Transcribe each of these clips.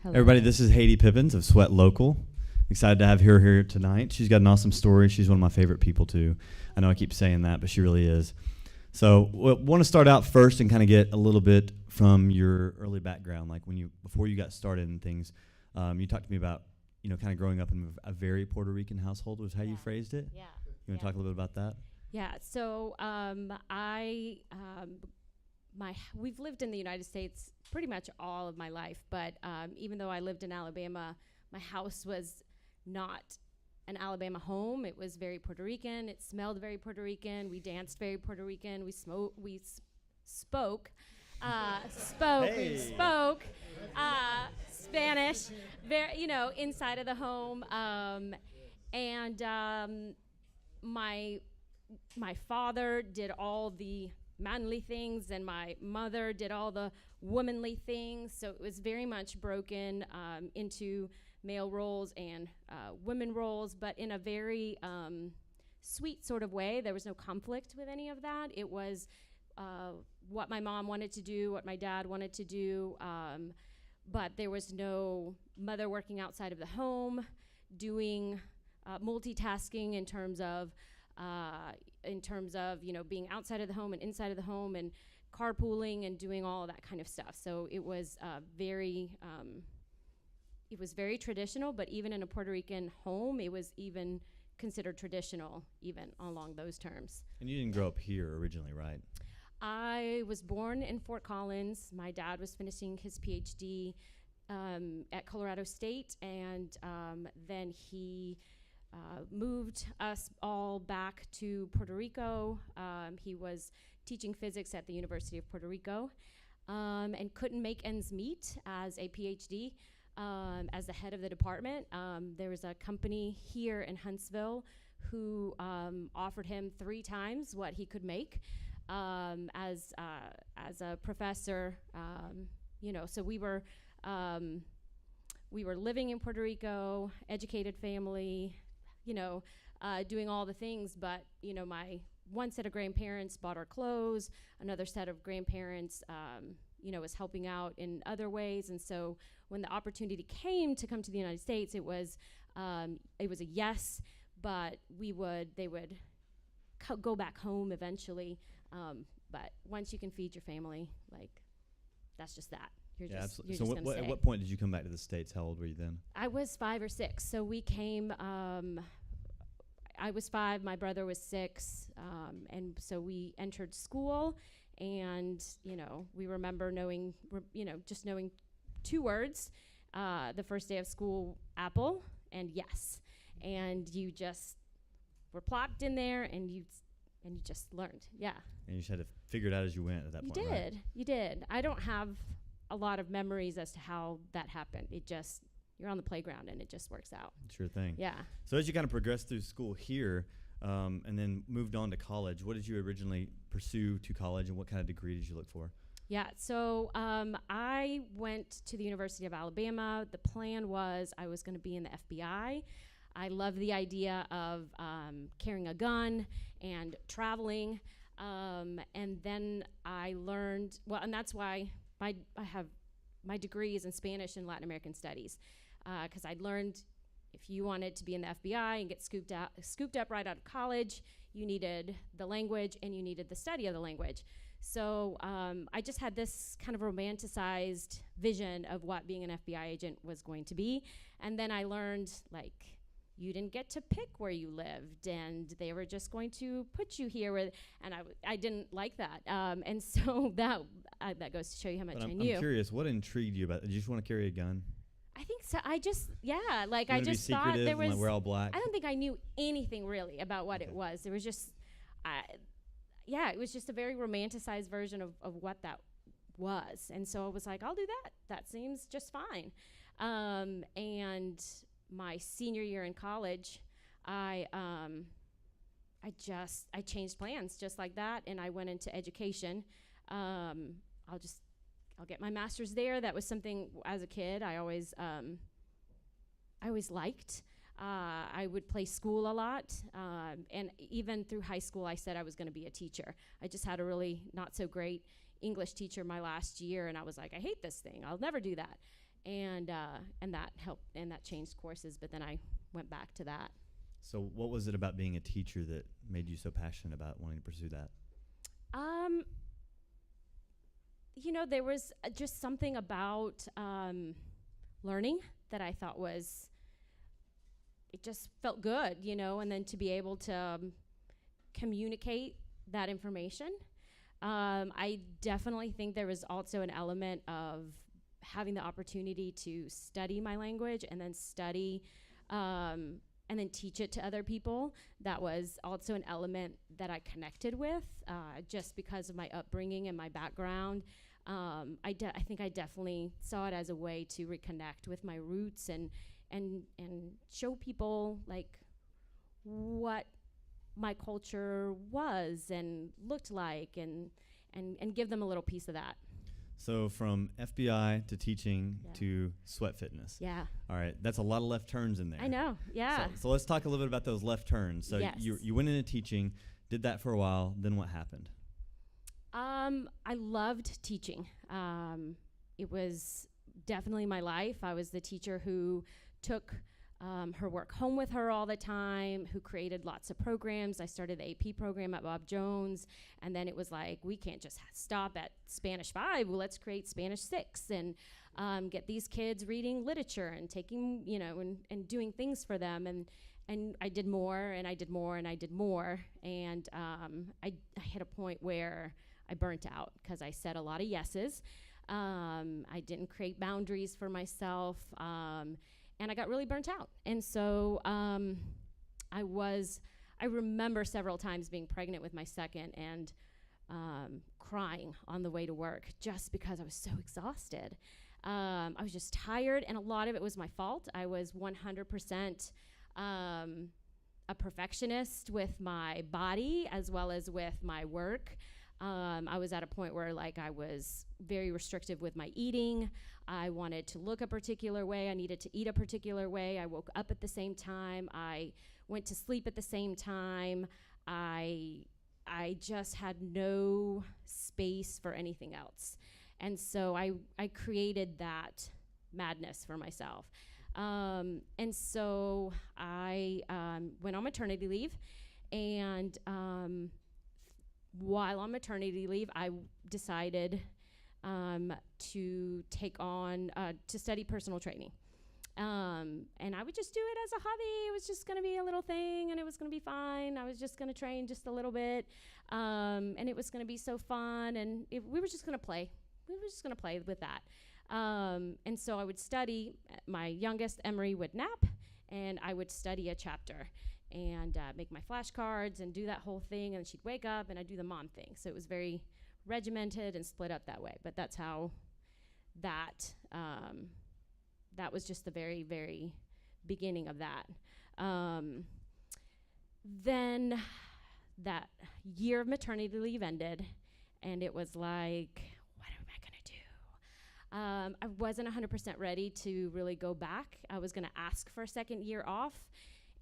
Hello. Everybody, this is Jeidi Pippins of SweatLocal. Excited to have her here tonight. She's got an awesome story. She's one of my favorite people too. I know I keep saying that, but she really is. So want to start out first and kind of get a little bit from your early background, like before you got started in things. You talked to me about, kind of growing up in a very Puerto Rican household was how you phrased it. Yeah. You want to talk a little bit about that? Yeah. So we've lived in the United States pretty much all of my life, but even though I lived in Alabama, my house was not an Alabama home. It was very Puerto Rican. It smelled very Puerto Rican. We danced very Puerto Rican. We spoke. Spanish, very, inside of the home. My father did all the manly things, and my mother did all the womanly things. So it was very much broken into male roles and women roles, but in a very sweet sort of way. There was no conflict with any of that. It was what my mom wanted to do, what my dad wanted to do, but there was no mother working outside of the home, doing multitasking in terms of being outside of the home and inside of the home and carpooling and doing all of that kind of stuff. So it was very traditional, but even in a Puerto Rican home, it was even considered traditional, even along those terms. And you didn't grow up here originally, right? I was born in Fort Collins. My dad was finishing his PhD at Colorado State, and then he moved us all back to Puerto Rico. He was teaching physics at the University of Puerto Rico and couldn't make ends meet as a PhD. As the head of the department, there was a company here in Huntsville who offered him 3 times what he could make as a professor. So we were living in Puerto Rico, educated family, doing all the things. But my one set of grandparents bought our clothes. Another set of grandparents, was helping out in other ways. And so when the opportunity came to come to the United States, it was a yes, but they would go back home eventually. But once you can feed your family, that's just that. Absolutely. So at what point did you come back to the States? How old were you then? I was 5 or 6. So we came, I was 5, my brother was 6. And so we entered school, and, we remember knowing 2 words, the first day of school, apple and yes. And you just were plopped in there, and you just learned. Yeah. And you just had to figure it out as you went at that point, right? You did. I don't have a lot of memories as to how that happened. You're on the playground, and it just works out. Sure thing. Yeah. So as you kind of progressed through school here, and then moved on to college, what did you originally pursue to college, and what kind of degree did you look for? Yeah, so I went to the University of Alabama. The plan was I was going to be in the FBI. I love the idea of carrying a gun and traveling. And then I learned, and that's why I have my degree is in Spanish and Latin American studies, because I'd learned if you wanted to be in the FBI and get scooped up right out of college, you needed the language and you needed the study of the language. So I just had this kind of romanticized vision of what being an FBI agent was going to be. And then I learned, you didn't get to pick where you lived, and they were just going to put you here. And I didn't like that. And so that goes to show you how much I knew. I'm curious, what intrigued you about it? Did you just want to carry a gun? I think so. I just thought there was. We're all black. I don't think I knew anything really about what it was. There was just, it was just a very romanticized version of what that was. And so I was like, I'll do that. That seems just fine. And my senior year in college, I changed plans just like that, and I went into education. I'll get my master's there. That was something as a kid I always liked. I would play school a lot, and even through high school, I said I was going to be a teacher. I just had a really not so great English teacher my last year, and I was like, I hate this thing. I'll never do that. and that helped, and that changed courses. But then I went back to that. So what was it about being a teacher that made you so passionate about wanting to pursue that? There was just something about learning that I thought it just felt good, and then to be able to communicate that information. I definitely think there was also an element of having the opportunity to study my language and then study and then teach it to other people. That was also an element that I connected with just because of my upbringing and my background. I think I definitely saw it as a way to reconnect with my roots and show people like what my culture was and looked like and give them a little piece of that. So from FBI to teaching to sweat fitness. Yeah. All right. That's a lot of left turns in there. I know. Yeah. So let's talk a little bit about those left turns. So yes. you went into teaching, did that for a while. Then what happened? I loved teaching. It was definitely my life. I was the teacher who took her work home with her all the time, who created lots of programs. I started the AP program at Bob Jones, and then it was like, we can't just stop at Spanish 5. Well, let's create Spanish 6 and get these kids reading literature and taking, and doing things for them. And I did more, and I did more, and I did more. And I hit a point where I burnt out because I said a lot of yeses. I didn't create boundaries for myself. And I got really burnt out. And so I remember several times being pregnant with my second and crying on the way to work just because I was so exhausted. I was just tired, and a lot of it was my fault. I was 100% a perfectionist with my body as well as with my work. I was at a point where I was very restrictive with my eating. I wanted to look a particular way. I needed to eat a particular way. I woke up at the same time. I went to sleep at the same time. I just had no space for anything else. And so I created that madness for myself. And so I went on maternity leave, and while on maternity leave, I decided to take on, to study personal training. And I would just do it as a hobby. It was just going to be a little thing, and it was going to be fine. I was just going to train just a little bit, and it was going to be so fun, and we were just going to play. We were just going to play with that. And so I would study. My youngest, Emery, would nap, and I would study a chapter and make my flashcards and do that whole thing, and she'd wake up, and I'd do the mom thing. So it was very regimented and split up that way. But that's how that was just the very, very beginning of that. Then that year of maternity leave ended, and it was like, what am I going to do? I wasn't 100% ready to really go back. I was going to ask for a second year off,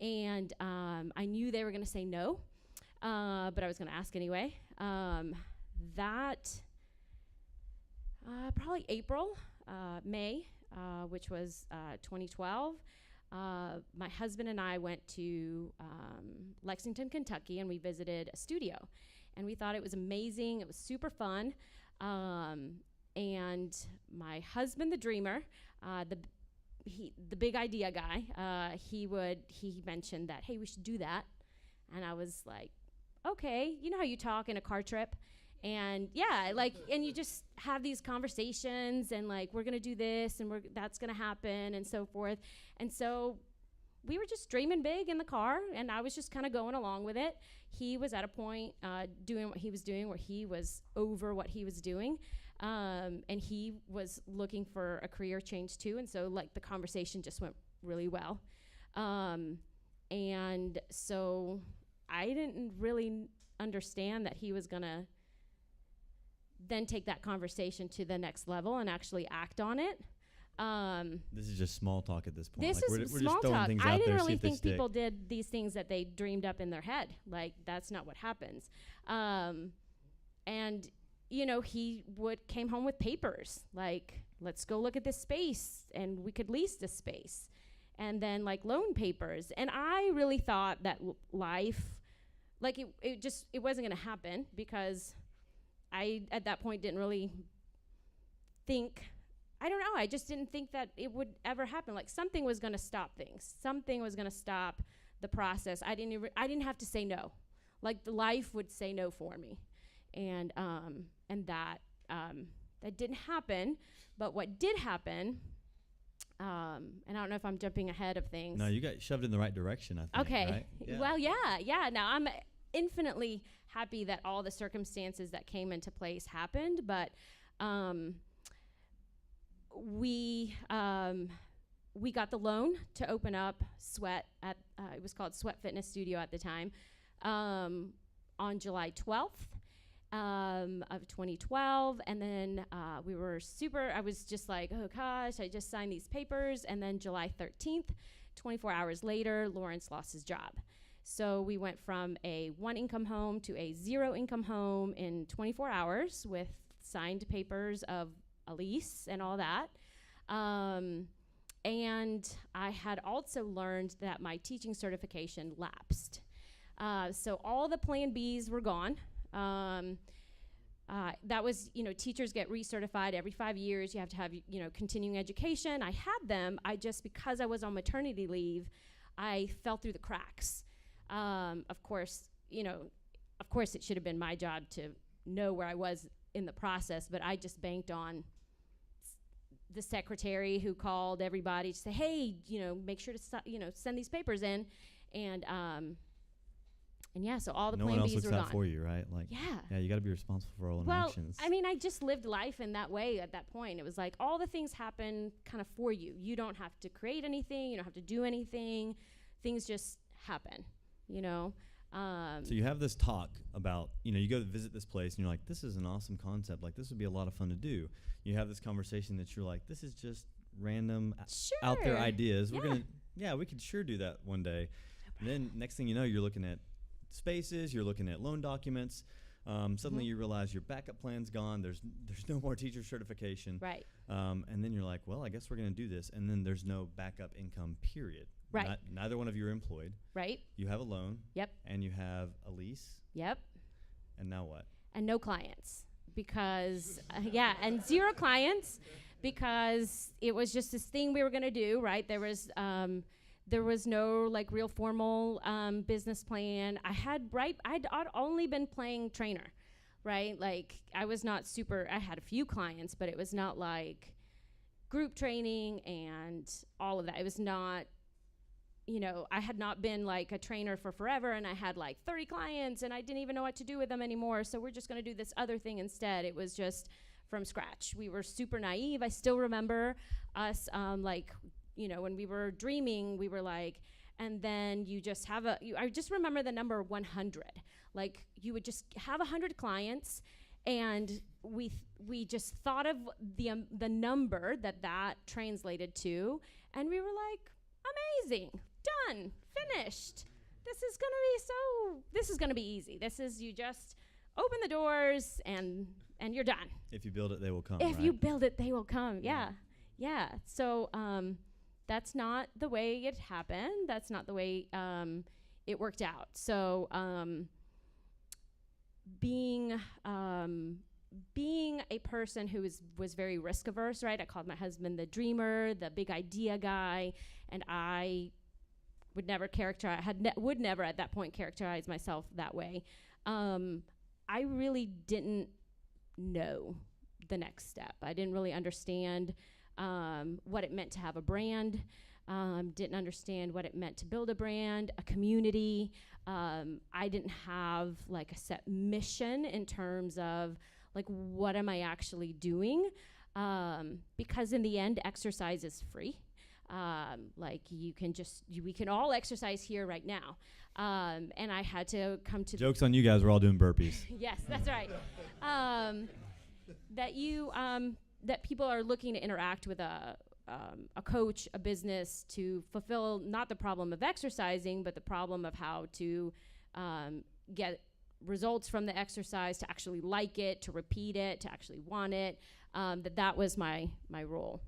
and I knew they were going to say no, but I was going to ask anyway. Probably April, May, which was 2012, my husband and I went to Lexington, Kentucky, and we visited a studio. And we thought it was amazing. It was super fun. And my husband, the dreamer, the big idea guy, he mentioned that, hey, we should do that. And I was like, okay. You know how you talk in a car trip? And yeah, and you just have these conversations, and we're gonna do this, and that's gonna happen, and so forth. And so we were just dreaming big in the car, and I was just kind of going along with it. He was at a point doing what he was doing where he was over what he was doing, and he was looking for a career change too. And so the conversation just went really well. And so I didn't really understand that he was gonna then take that conversation to the next level and actually act on it. This is just small talk at this point. This we're is just small throwing talk. things I out didn't there, really see if they think stick. people did these things that they dreamed up in their head. That's not what happens. And he came home with papers, like, let's go look at this space, and we could lease this space. And then, like, loan papers. And I really thought that life, like, it wasn't going to happen, because I, at that point, didn't really think, I don't know, I just didn't think that it would ever happen. Like, something was going to stop things. Something was going to stop the process. I didn't have to say no. Like, the life would say no for me. And that didn't happen. But what did happen, and I don't know if I'm jumping ahead of things. No, you got shoved in the right direction, I think. Okay. Right? Yeah. Well, yeah. Now, I'm infinitely happy that all the circumstances that came into place happened, but we got the loan to open up Sweat at it was called Sweat Fitness Studio at the time, on July 12th of 2012. And then I was just like, oh gosh, I just signed these papers. And then July 13th, 24 hours later, Lawrence lost his job. So we went from a 1-income home to a 0-income home in 24 hours with signed papers of a lease and all that. And I had also learned that my teaching certification lapsed. So all the Plan Bs were gone. That was, teachers get recertified every 5 years. You have to have, continuing education. I had them. Because I was on maternity leave, I fell through the cracks. Of course, it should have been my job to know where I was in the process, but I just banked on the secretary who called everybody to say, hey, make sure to, send these papers in. And yeah, so all the no Plan one else Bs looks were out gone. for you, right? Like, yeah, you got to be responsible for all well, actions. I mean, I just lived life in that way at that point. It was like all the things happen kind of for you. You don't have to create anything. You don't have to do anything. Things just happen, So you have this talk about, you go to visit this place and you're like, this is an awesome concept. Like, this would be a lot of fun to do. You have this conversation that you're like, this is just random out there ideas. Yeah. We could sure do that one day. And then next thing you know, you're looking at spaces, you're looking at loan documents. Suddenly you realize your backup plan's gone. There's no more teacher certification. Right. And then you're like, well, I guess we're going to do this. And then there's no backup income, period. Right. Neither one of you are employed. Right. You have a loan. Yep. And you have a lease. Yep. And now what? And no clients because, and 0 clients because it was just this thing we were going to do, right? There was no like real formal business plan. I'd only been playing trainer, right? Like I was not I had a few clients, but it was not like group training and all of that. It was not, I had not been like a trainer for forever, and I had like 30 clients and I didn't even know what to do with them anymore. So we're just going to do this other thing instead. It was just from scratch. We were super naive. I still remember us when we were dreaming, we were like, and then you just have I just remember the number 100. Like you would just have 100 clients, and we just thought of the number that translated to, and we were like, amazing, done, finished. This is gonna be easy. This is, you just open the doors and you're done. If you build it, they will come. If right? you build it, they will come. Yeah. So that's not the way it happened. That's not the way it worked out. So being a person who was very risk averse, right? I called my husband the dreamer, the big idea guy, and I would never at that point characterize myself that way. I really didn't know the next step. I didn't really understand what it meant to have a brand, didn't understand what it meant to build a brand, a community. I didn't have like a set mission in terms of like, what am I actually doing? Because in the end, exercise is free. Like we can all exercise here right now. And I had to come to— Joke's on you guys, we're all doing burpees. Yes, that's right. That people are looking to interact with a coach, a business, to fulfill not the problem of exercising, but the problem of how to get results from the exercise, to actually like it, to repeat it, to actually want it, that was my role.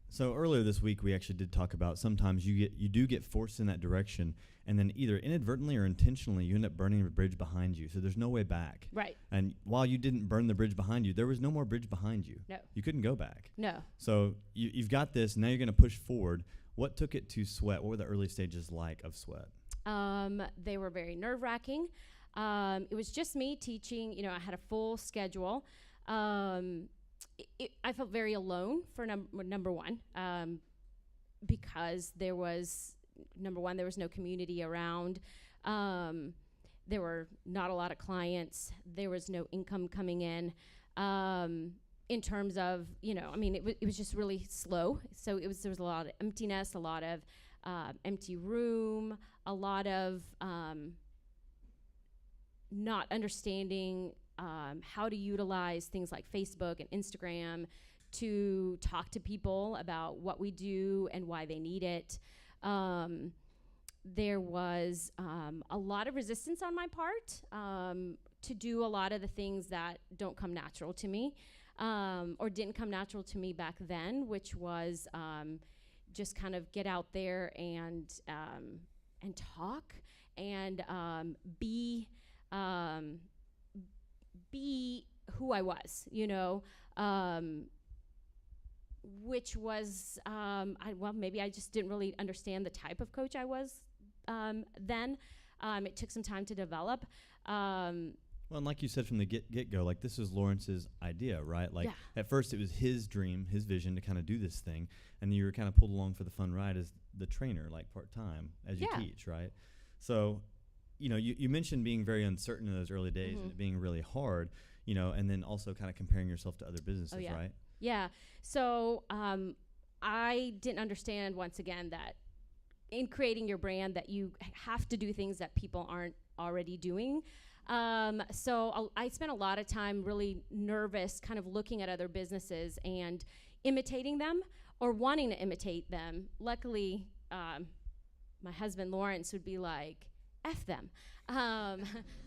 So earlier this week, we actually did talk about sometimes you do get forced in that direction, and then either inadvertently or intentionally, you end up burning the bridge behind you. So there's no way back. Right. And while you didn't burn the bridge behind you, there was no more bridge behind you. No. You couldn't go back. No. So you've got this. Now you're going to push forward. What took it to Sweat? What were the early stages like of Sweat? They were very nerve-wracking. It was just me teaching. I had a full schedule. I felt very alone for number one, because there was no community around. There were not a lot of clients. There was no income coming in. In terms of, it was just really slow. So there was a lot of emptiness, a lot of empty room, a lot of not understanding how to utilize things like Facebook and Instagram to talk to people about what we do and why they need it. There was a lot of resistance on my part to do a lot of the things that don't come natural to me, or didn't come natural to me back then, which was just kind of get out there and talk and be who I was, which was, maybe I just didn't really understand the type of coach I was then. It took some time to develop. Well, and like you said from the get-go, like this was Lawrence's idea, right? Like at first it was his dream, his vision to kind of do this thing, and you were kind of pulled along for the fun ride as the trainer, like part-time, as you teach, right? So, you mentioned being very uncertain in those early days and it being really hard, and then also kind of comparing yourself to other businesses, right? Yeah. So I didn't understand, once again, that in creating your brand that you have to do things that people aren't already doing. So I spent a lot of time really nervous, kind of looking at other businesses and imitating them or wanting to imitate them. Luckily, my husband Lawrence would be like, F them.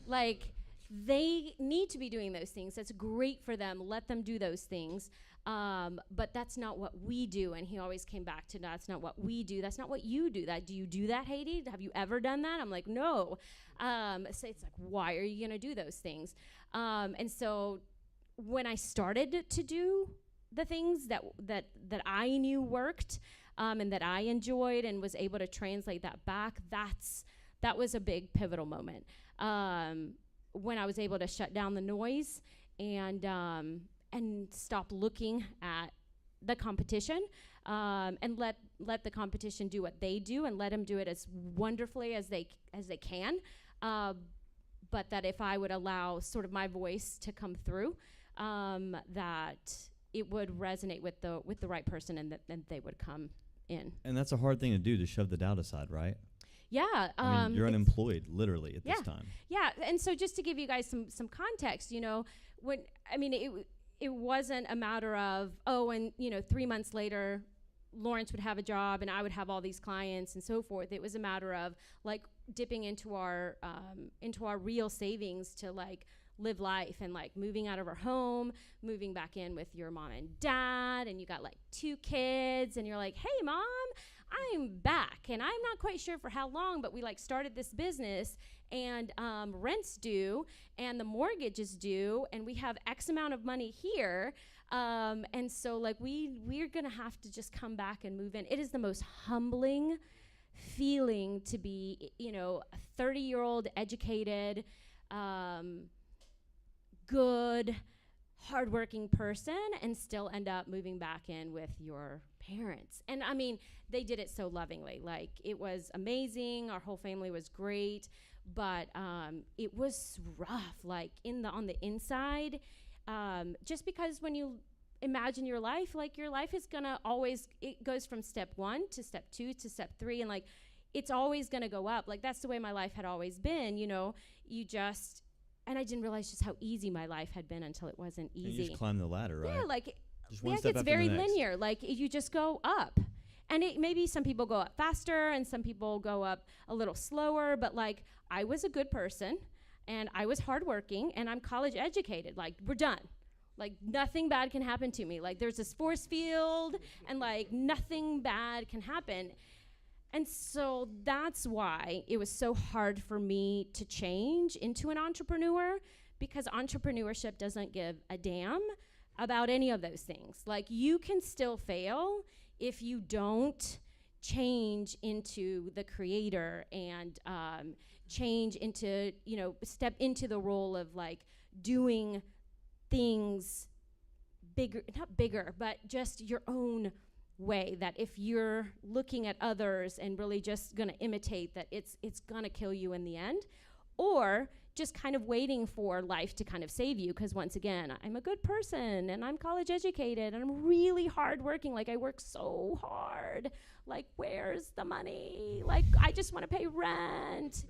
Like, they need to be doing those things. That's great for them. Let them do those things. But that's not what we do. And he always came back to, that's not what we do. That's not what you do. Do you do that, Jeidi? Have you ever done that? I'm like, no. So it's like, why are you going to do those things? And so when I started to do the things that I knew worked, and that I enjoyed and was able to translate that back, that was a big pivotal moment. When I was able to shut down the noise and stop looking at the competition, and let the competition do what they do and let them do it as wonderfully as they can. But that if I would allow sort of my voice to come through, that it would resonate with the right person and that they would come in. And that's a hard thing to do, to shove the doubt aside, right? Yeah. I mean, you're unemployed, literally, at this time. Yeah, and so just to give you guys some context, it wasn't a matter of, 3 months later, Lawrence would have a job and I would have all these clients and so forth. It was a matter of like dipping into our real savings to like live life, and like moving out of our home, moving back in with your mom and dad, and you got like 2 kids, and you're like, hey mom, I'm back, and I'm not quite sure for how long, but we like started this business, and rent's due, and the mortgage is due, and we have X amount of money here, and so like we're gonna have to just come back and move in. It is the most humbling feeling to be, a 30-year-old educated, good, hardworking person and still end up moving back in with your parents. And I mean, they did it so lovingly. Like, it was amazing. Our whole family was great, but it was rough. Like on the inside, just because when you imagine your life, like your life is gonna always, it goes from step 1 to step 2 to step 3, and like it's always gonna go up. Like that's the way my life had always been. And I didn't realize just how easy my life had been until it wasn't easy. And you just climb the ladder, right? Yeah, like just one step it's after very the next. linear. Like you just go up. And maybe some people go up faster and some people go up a little slower, but like I was a good person and I was hardworking, and I'm college educated. Like, we're done. Like, nothing bad can happen to me. Like, there's this force field, and like nothing bad can happen. And so that's why it was so hard for me to change into an entrepreneur, because entrepreneurship doesn't give a damn about any of those things. Like, you can still fail if you don't change into the creator and change into, step into the role of like doing things bigger, not bigger, but just your own way. That if you're looking at others and really just gonna imitate, that it's gonna kill you in the end, or just kind of waiting for life to kind of save you. Because once again, I'm a good person and I'm college educated and I'm really hardworking. Like, I work so hard. Like, where's the money? Like, I just want to pay rent,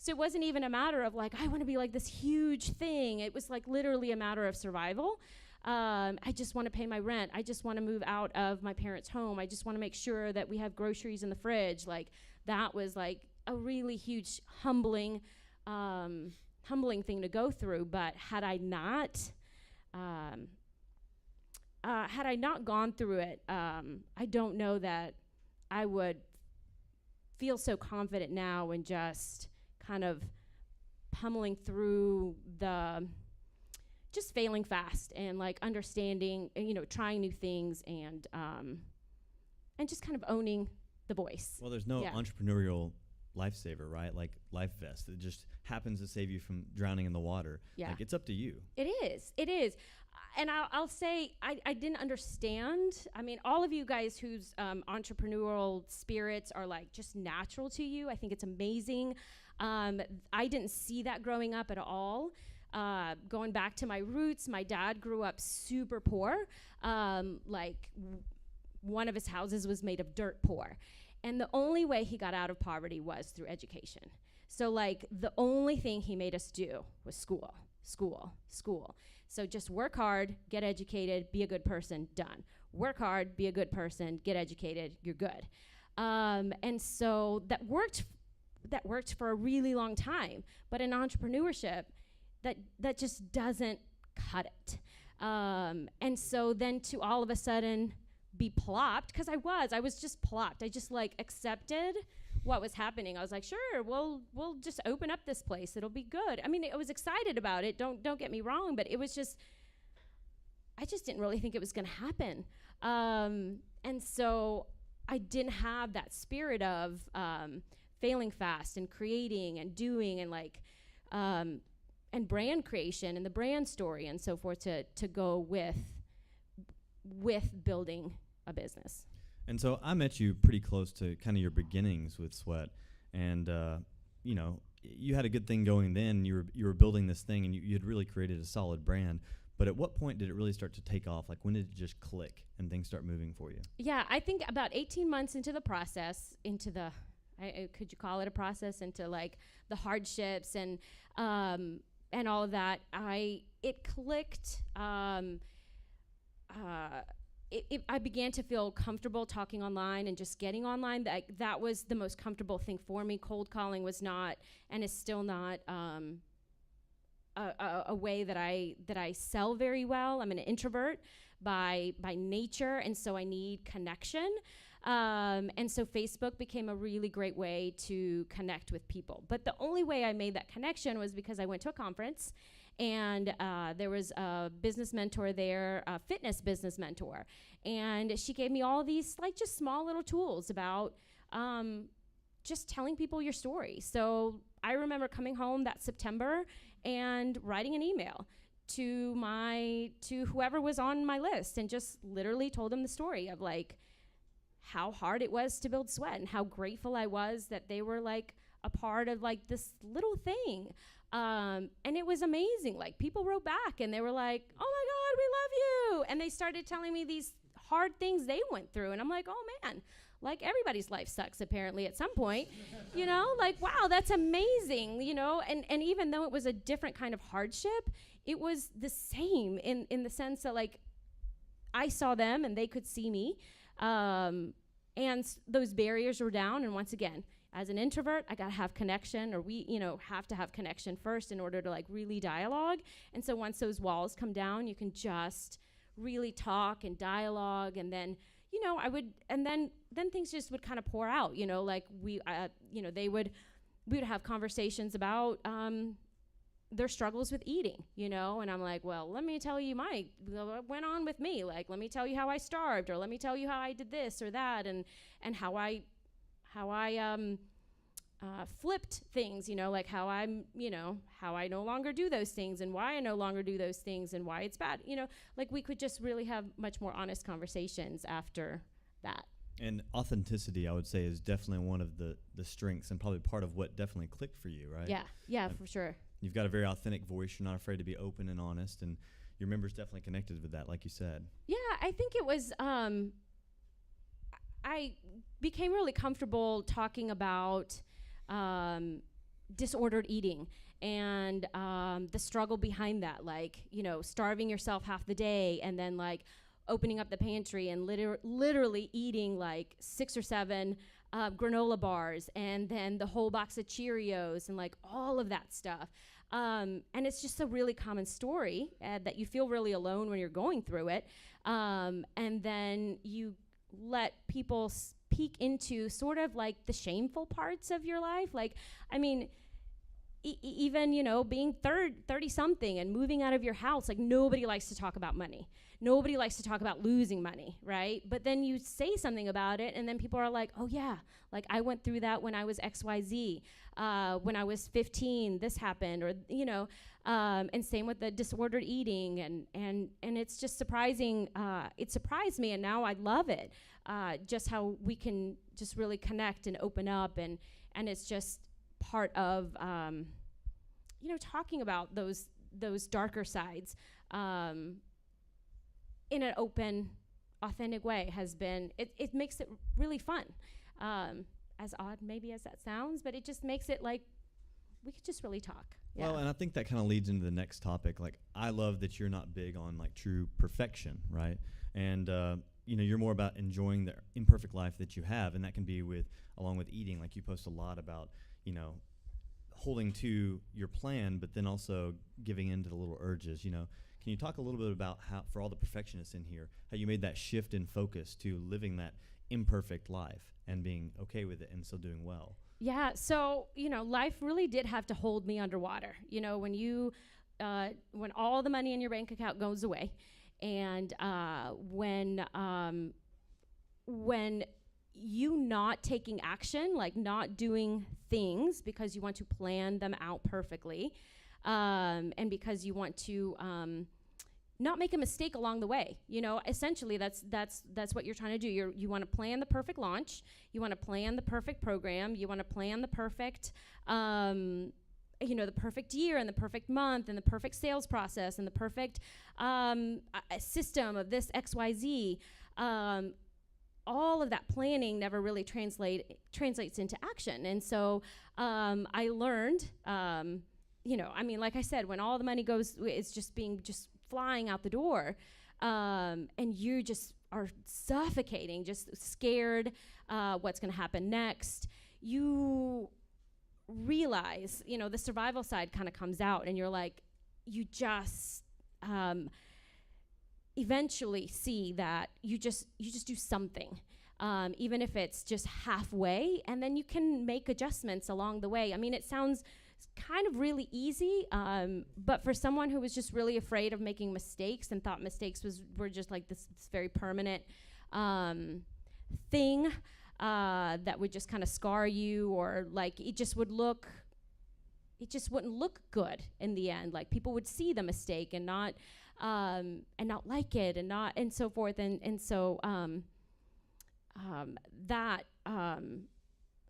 So it wasn't even a matter of like, I want to be like this huge thing. It was like literally a matter of survival. I just want to pay my rent. I just want to move out of my parents' home. I just want to make sure that we have groceries in the fridge. Like, that was like a really huge humbling thing to go through. But had I not gone through it, I don't know that I would feel so confident now and just kind of pummeling through just failing fast and like understanding, trying new things and just kind of owning the voice. Well, there's no entrepreneurial lifesaver, right? Like life vest. It just happens to save you from drowning in the water. Yeah. Like, it's up to you. It is. And I'll say I didn't understand. I mean, all of you guys whose entrepreneurial spirits are like just natural to you, I think it's amazing. I didn't see that growing up at all. Going back to my roots, my dad grew up super poor. One of his houses was made of dirt poor. And the only way he got out of poverty was through education. So like the only thing he made us do was school. So just work hard, get educated, be a good person, done. Work hard, be a good person, get educated, you're good. And so that worked for a really long time. But in entrepreneurship, that just doesn't cut it. And so then to all of a sudden be plopped, because I was just plopped. I just like accepted what was happening. I was like, sure, we'll just open up this place. It'll be good. I mean, I was excited about it. Don't get me wrong, but it was just, I just didn't really think it was going to happen. And so I didn't have that spirit of failing fast and creating and doing and like, and brand creation and the brand story and so forth to go with building a business. And so I met you pretty close to kind of your beginnings with Sweat, and you had a good thing going then. You were building this thing, and you had really created a solid brand. But at what point did it really start to take off? Like, when did it just click and things start moving for you? Yeah, I think about 18 months into the process, could you call it a process, into like the hardships and all of that, it clicked. I began to feel comfortable talking online and just getting online. That was the most comfortable thing for me. Cold calling was not, and is still not, a way that I sell very well. I'm an introvert by nature, and so I need connection. And so Facebook became a really great way to connect with people. But the only way I made that connection was because I went to a conference, and there was a business mentor there, a fitness business mentor. And she gave me all these like just small little tools about just telling people your story. So I remember coming home that September and writing an email to whoever was on my list and just literally told them the story of like how hard it was to build Sweat and how grateful I was that they were like a part of like this little thing. And it was amazing. Like, people wrote back and they were like, oh my God, we love you. And they started telling me these hard things they went through. And I'm like, oh man, like everybody's life sucks apparently at some point, like, wow, that's amazing, and even though it was a different kind of hardship, it was the same in the sense that like I saw them and they could see me. And those barriers were down. And once again, as an introvert, I gotta have connection, or we, have to have connection first in order to like really dialogue. And so once those walls come down, you can just really talk and dialogue, and then, then things just would kind of pour out, like we would have conversations about their struggles with eating, and I'm like, well, let me tell you what went on with me. Like, let me tell you how I starved, or let me tell you how I did this or that, and how I flipped things, like how I no longer do those things, and why I no longer do those things, and why it's bad. Like we could just really have much more honest conversations after that. And authenticity, I would say, is definitely one of the strengths, and probably part of what definitely clicked for you, right? Yeah, for sure. You've got a very authentic voice. You're not afraid to be open and honest, and your members definitely connected with that, like you said. Yeah, I think it was, I became really comfortable talking about disordered eating and the struggle behind that, like, starving yourself half the day and then like opening up the pantry and literally eating like 6 or 7 granola bars and then the whole box of Cheerios and like all of that stuff. And it's just a really common story that you feel really alone when you're going through it. And then you let people peek into sort of like the shameful parts of your life. Like, I mean, even, being 30 something and moving out of your house, like nobody likes to talk about money. Nobody likes to talk about losing money, right? But then you say something about it and then people are like, oh yeah, like I went through that when I was XYZ. When I was 15, this happened, or, and same with the disordered eating. And it's just surprising. It surprised me, and now I love it. Just how we can just really connect and open up, and it's just part of, talking about those darker sides in an open, authentic way has been, it makes it really fun. As odd maybe as that sounds, but it just makes it like we could just really talk. Yeah. Well, and I think that kind of leads into the next topic. Like, I love that you're not big on like true perfection, right? And you're more about enjoying the imperfect life that you have, and that can be along with eating. Like, you post a lot about holding to your plan, but then also giving in to the little urges. Can you talk a little bit about how, for all the perfectionists in here, how you made that shift in focus to living that imperfect life and being okay with it and still doing well? Yeah, so, life really did have to hold me underwater. When all the money in your bank account goes away, and when you not taking action, like not doing things because you want to plan them out perfectly, and because you want to not make a mistake along the way. Essentially that's what you're trying to do. You want to plan the perfect launch. You want to plan the perfect program. You want to plan the perfect, the perfect year and the perfect month and the perfect sales process and the perfect system of this XYZ. All of that planning never really translates into action. And so I learned, like I said, when all the money goes, it's just flying out the door, and you just are suffocating, just scared what's going to happen next. You realize, the survival side kind of comes out, and you're like, you just eventually see that you just do something, even if it's just halfway, and then you can make adjustments along the way. I mean, it sounds kind of really easy, but for someone who was just really afraid of making mistakes and thought mistakes were just like this very permanent thing that would just kind of scar you, or like it just wouldn't look good in the end. Like, people would see the mistake and not like it, and so forth, and so that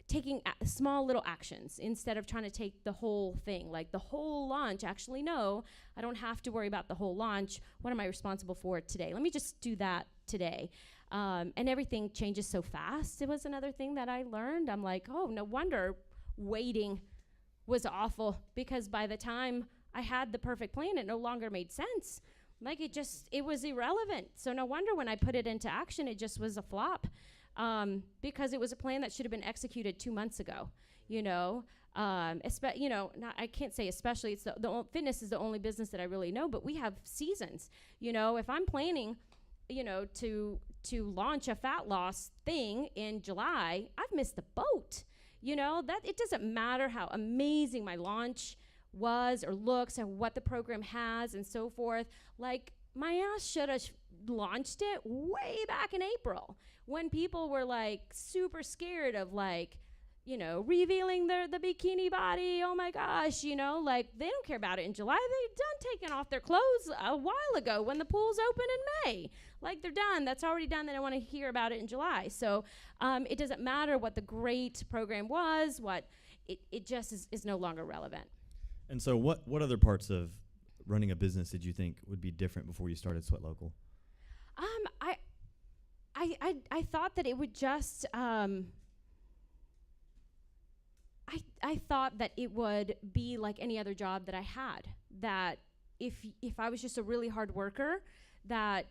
taking small little actions instead of trying to take the whole thing, like the whole launch. Actually, no, I don't have to worry about the whole launch. What am I responsible for today? Let me just do that today. And everything changes so fast. It was another thing that I learned. I'm like, oh, no wonder waiting was awful, because by the time I had the perfect plan, it no longer made sense. Like, it was irrelevant. So no wonder when I put it into action, it just was a flop. because it was a plan that should have been executed 2 months ago. I can't say especially. It's fitness is the only business that I really know, but we have seasons. If I'm planning, to launch a fat loss thing in July, I've missed the boat. That it doesn't matter how amazing my launch was or looks or what the program has and so forth. Like, my ass should have launched it way back in April when people were like super scared of revealing the bikini body. Oh my gosh, they don't care about it in July. They've done taking off their clothes a while ago when the pool's open in May. They're done. That's already done. They don't want to hear about it in July. So it doesn't matter what the great program was. It just is no longer relevant. And so what other parts of running a business did you think would be different before you started SweatLocal? I thought that it would just I thought that it would be like any other job that I had, that if I was just a really hard worker, that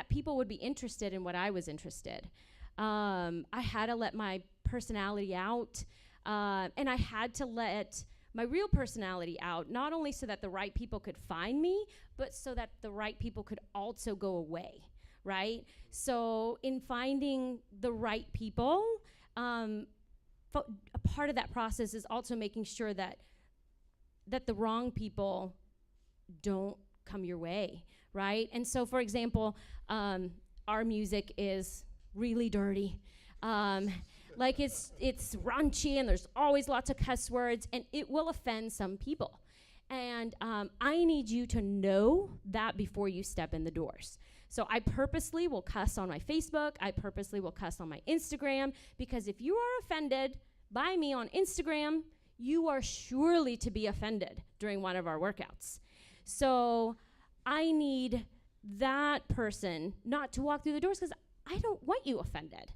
people would be interested in what I was interested. I had to let my personality out, and I had to let my real personality out, not only so that the right people could find me, but so that the right people could also go away, right? So in finding the right people, a part of that process is also making sure that the wrong people don't come your way, right? And so, for example, our music is really dirty. It's raunchy, and there's always lots of cuss words, and it will offend some people. And I need you to know that before you step in the doors. So I purposely will cuss on my Facebook. I purposely will cuss on my Instagram, because if you are offended by me on Instagram, you are surely to be offended during one of our workouts. So I need that person not to walk through the doors, because I don't want you offended.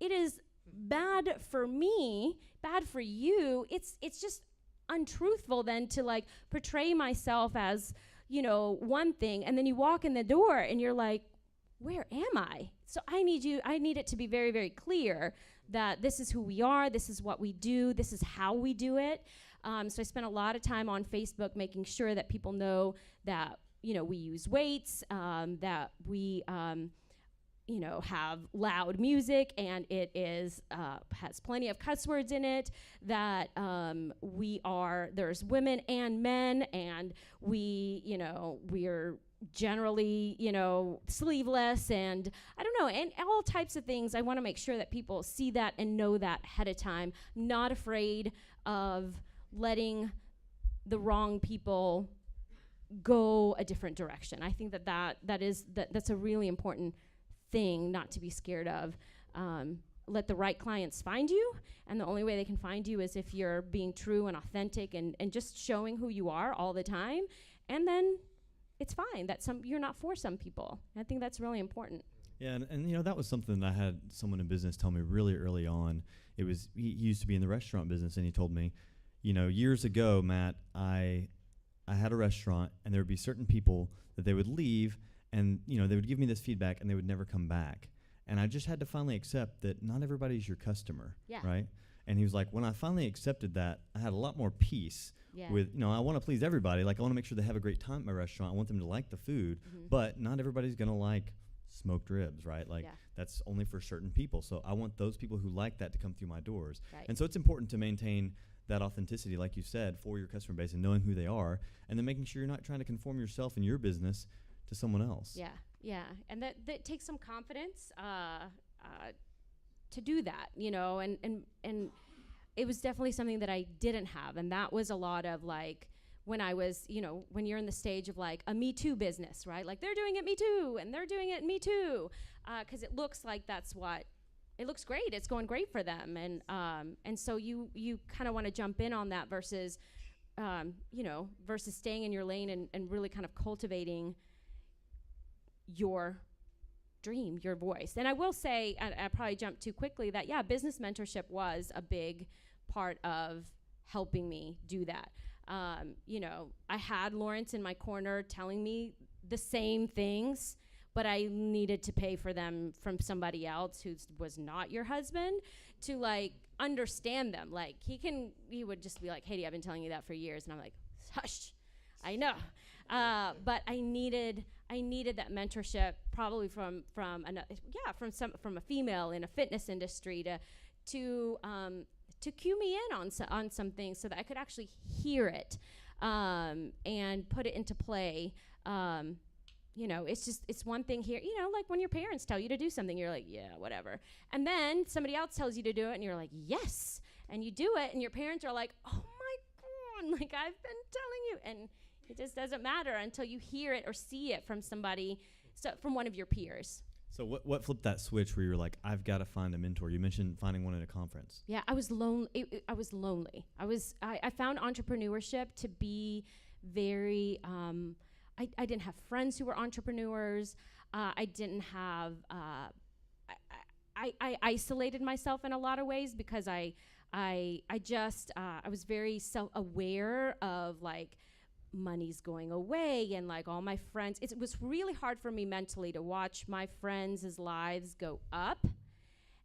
It is bad for me, bad for you. It's just untruthful then to portray myself as, one thing, and then you walk in the door and you're like, where am I? So I need it to be very, very clear that this is who we are, this is what we do, this is how we do it. So I spent a lot of time on Facebook making sure that people know that, we use weights, that we, have loud music, and it is has plenty of cuss words in it, that there's women and men, and we're generally, sleeveless, and I don't know, and all types of things. I want to make sure that people see that and know that ahead of time. I'm not afraid of letting the wrong people go a different direction. I think that's a really important thing not to be scared of. Let the right clients find you, and the only way they can find you is if you're being true and authentic and just showing who you are all the time. And then it's fine that you're not for some people. I think that's really important. Yeah, and that was something that I had someone in business tell me really early on. He used to be in the restaurant business, and he told me, years ago, Matt, I had a restaurant, and there would be certain people that they would leave, and they would give me this feedback, and they would never come back. And I just had to finally accept that not everybody's your customer, right? And he was like, when I finally accepted that, I had a lot more peace with, I want to please everybody. I want to make sure they have a great time at my restaurant. I want them to like the food, but not everybody's going to like smoked ribs, right? That's only for certain people. So I want those people who like that to come through my doors. Right. And so it's important to maintain that authenticity, like you said, for your customer base and knowing who they are, and then making sure you're not trying to conform yourself and your business to someone else. Yeah, and that takes some confidence to do that, and it was definitely something that I didn't have, and that was a lot of when I was, when you're in the stage of a Me Too business, right? They're doing it Me Too, and they're doing it Me Too, because it looks like that's what, it looks great, it's going great for them, and so you kind of want to jump in on that versus staying in your lane and really kind of cultivating your dream, your voice. And I will say, I probably jumped too quickly, that business mentorship was a big part of helping me do that. I had Lawrence in my corner telling me the same things, but I needed to pay for them from somebody else who was not your husband to like understand them. Like he would just be like, Haiti, I've been telling you that for years. And I'm like, hush, I know. But I needed that mentorship probably from a female in a fitness industry to cue me in on some things so that I could actually hear it and put it into play. It's one thing here, like when your parents tell you to do something, you're like, yeah, whatever. And then somebody else tells you to do it and you're like, yes. And you do it and your parents are like, oh my God, like I've been telling you. And it just doesn't matter until you hear it or see it from somebody, from one of your peers. So what flipped that switch where you were like, I've got to find a mentor? You mentioned finding one at a conference. Yeah, I was lonely. I was lonely. I found entrepreneurship to be very, I didn't have friends who were entrepreneurs. I didn't have, I isolated myself in a lot of ways because I was very self-aware of like, money's going away and like all my friends. It was really hard for me mentally to watch my friends' lives go up.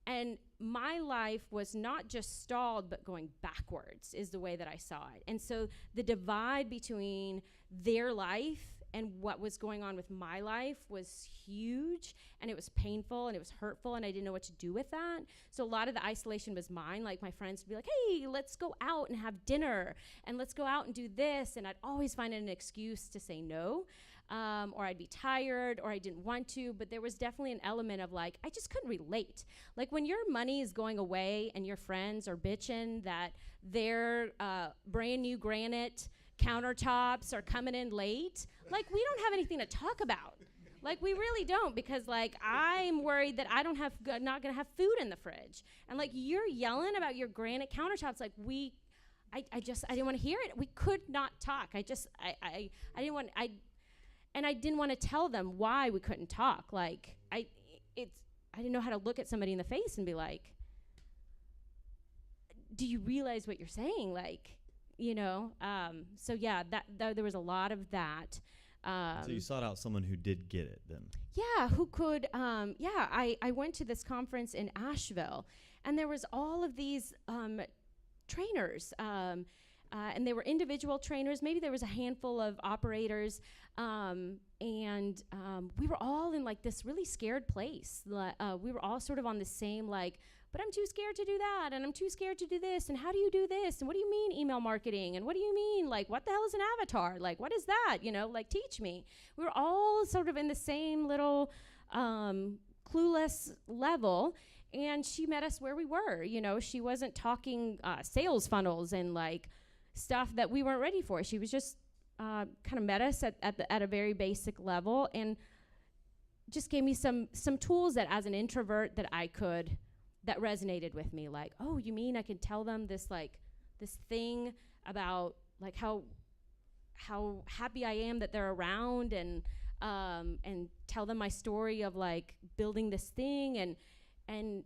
And my life was not just stalled, but going backwards is the way that I saw it. And so the divide between their life and what was going on with my life was huge, and it was painful and it was hurtful, and I didn't know what to do with that. So a lot of the isolation was mine. Like my friends would be like, hey, let's go out and have dinner and let's go out and do this. And I'd always find an excuse to say no, or I'd be tired or I didn't want to. But there was definitely an element of like, I just couldn't relate. Like when your money is going away and your friends are bitching that their brand new granite countertops are coming in late, like we don't have anything to talk about. Like we really don't, because like I'm worried that I not gonna have food in the fridge, and like you're yelling about your granite countertops. Like I didn't want to hear it. We could not talk. I didn't want to tell them why we couldn't talk. Like I didn't know how to look at somebody in the face and be like, do you realize what you're saying? Like, so yeah, there was a lot of that. So you sought out someone who did get it then? Yeah, who could, I went to this conference in Asheville, and there was all of these trainers, and they were individual trainers. Maybe there was a handful of operators, and we were all in like this really scared place. We were all sort of on the same like, but I'm too scared to do that, and I'm too scared to do this, and how do you do this, and what do you mean email marketing, and what do you mean, like, what the hell is an avatar, like, what is that, like, teach me. We were all sort of in the same little clueless level, and she met us where we were. She wasn't talking sales funnels and, like, stuff that we weren't ready for. She was just kind of met us at a very basic level, and just gave me some tools that, as an introvert, that resonated with me. Like, oh, you mean I can tell them this thing about like how happy I am that they're around, and tell them my story of like building this thing, and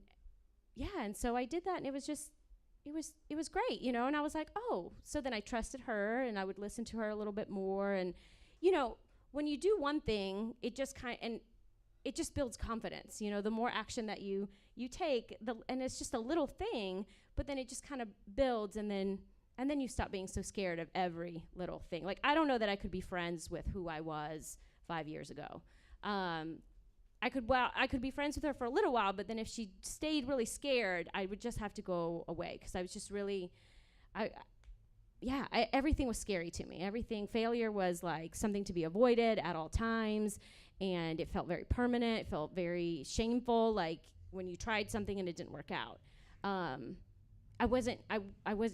so I did that, and it was great, and I was like, oh, so then I trusted her, and I would listen to her a little bit more, and when you do one thing, it just builds confidence. The more action that you take, and it's just a little thing, but then it just kind of builds, and then you stop being so scared of every little thing. Like, I don't know that I could be friends with who I was 5 years ago. I could be friends with her for a little while, but then if she stayed really scared, I would just have to go away, because I was just really, everything was scary to me. Failure was like something to be avoided at all times. And it felt very permanent. It felt very shameful, like when you tried something and it didn't work out. I wasn't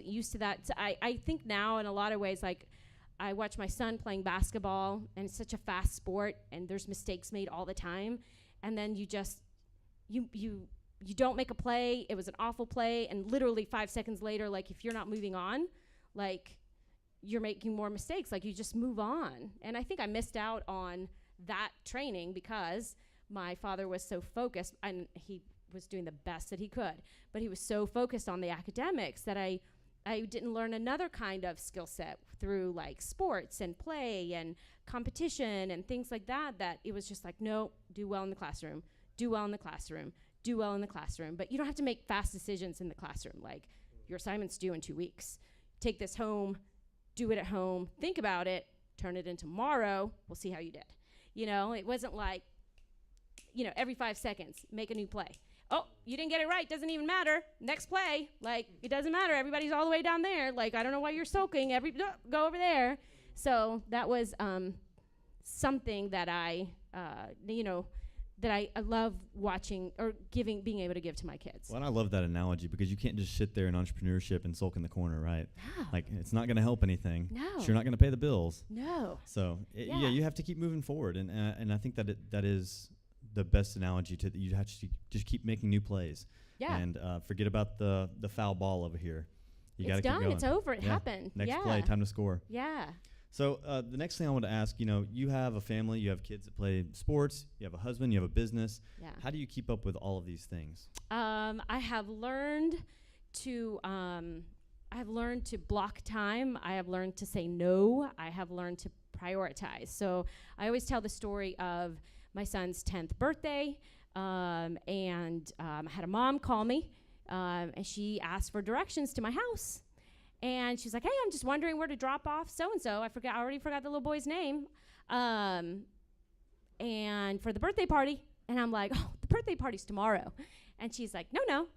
used to that. So I think now, in a lot of ways, like I watch my son playing basketball, and it's such a fast sport, and there's mistakes made all the time. And then you don't make a play. It was an awful play, and literally 5 seconds later, like if you're not moving on, like you're making more mistakes. Like you just move on. And I think I missed out on that training because my father was so focused, and he was doing the best that he could, but he was so focused on the academics that I I didn't learn another kind of skill set through like sports and play and competition and things like that, that it was just like, no, do well in the classroom, do well in the classroom, do well in the classroom. But you don't have to make fast decisions in the classroom. Like, your assignment's due in 2 weeks. Take this home, do it at home, think about it, turn it in tomorrow, we'll see how you did. You know, it wasn't like, you know, every 5 seconds, make a new play. Oh, you didn't get it right, doesn't even matter. Next play, like, it doesn't matter. Everybody's all the way down there. Like, I don't know why you're sulking. Go over there. So that was something that I love watching or being able to give to my kids. Well, and I love that analogy, because you can't just sit there in entrepreneurship and sulk in the corner, right? No. Like, it's not going to help anything. No. You're not going to pay the bills. No. So, yeah, you have to keep moving forward. And I think that is the best analogy to that. You have to just keep making new plays. Yeah. And forget about the foul ball over here. You got to keep done. going. It's over. It happened. Next play, time to score. Yeah. So the next thing I want to ask, you have a family, you have kids that play sports, you have a husband, you have a business. Yeah. How do you keep up with all of these things? I have learned to block time. I have learned to say no. I have learned to prioritize. So I always tell the story of my son's 10th birthday, and I had a mom call me, and she asked for directions to my house. And she's like, hey, I'm just wondering where to drop off so-and-so. I already forgot the little boy's name. And for the birthday party. And I'm like, oh, the birthday party's tomorrow. And she's like, no,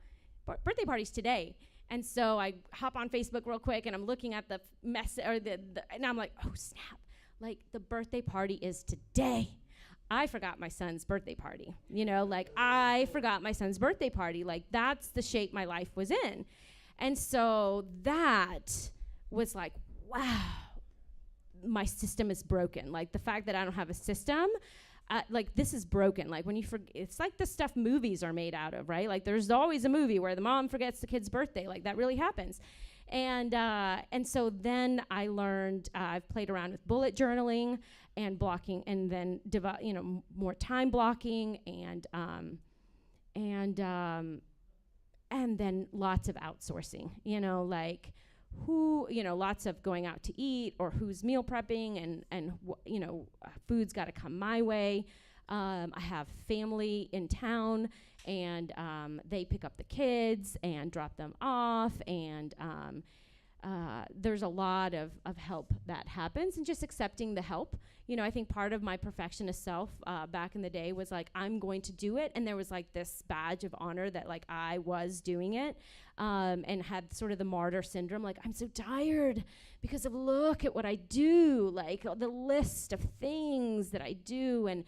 birthday party's today. And so I hop on Facebook real quick, and I'm looking at the and I'm like, oh, snap. Like, the birthday party is today. I forgot my son's birthday party. I forgot my son's birthday party. Like, that's the shape my life was in. And so that was like, wow, my system is broken. Like, the fact that I don't have a system, like, this is broken. Like, when you forget, it's like the stuff movies are made out of, right? Like, there's always a movie where the mom forgets the kid's birthday. Like, that really happens. And so then I learned, I've played around with bullet journaling and blocking, and then more time blocking, and then lots of outsourcing, lots of going out to eat, or who's meal prepping, and food's got to come my way. I have family in town, and they pick up the kids and drop them off, and there's a lot of help that happens, and just accepting the help. I think part of my perfectionist self back in the day was like, I'm going to do it, and there was like this badge of honor that like I was doing it, and had sort of the martyr syndrome, like, I'm so tired because of look at what I do, like the list of things that I do, and